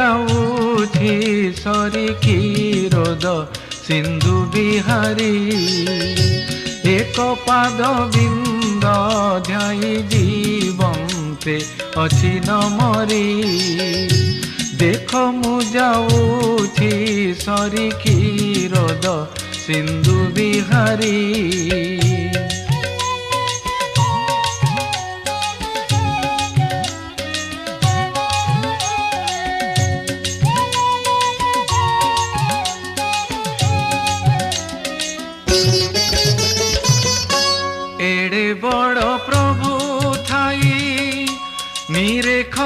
ଯାଉଛି ସରିକି ରୋଦ ସିନ୍ଧୁ ବିହାରୀ ଏକ ପାଦ ବିନ୍ଦ ଧ୍ୟାଇ ଜୀବନ୍ତେ ଅଛି ନ ମରି ଦେଖ ମୁଁ ଯାଉଛି ସରିକି ରୋଦ ସିନ୍ଧୁ ବିହାରୀ एड़े बड़ प्रभु थाई निरेख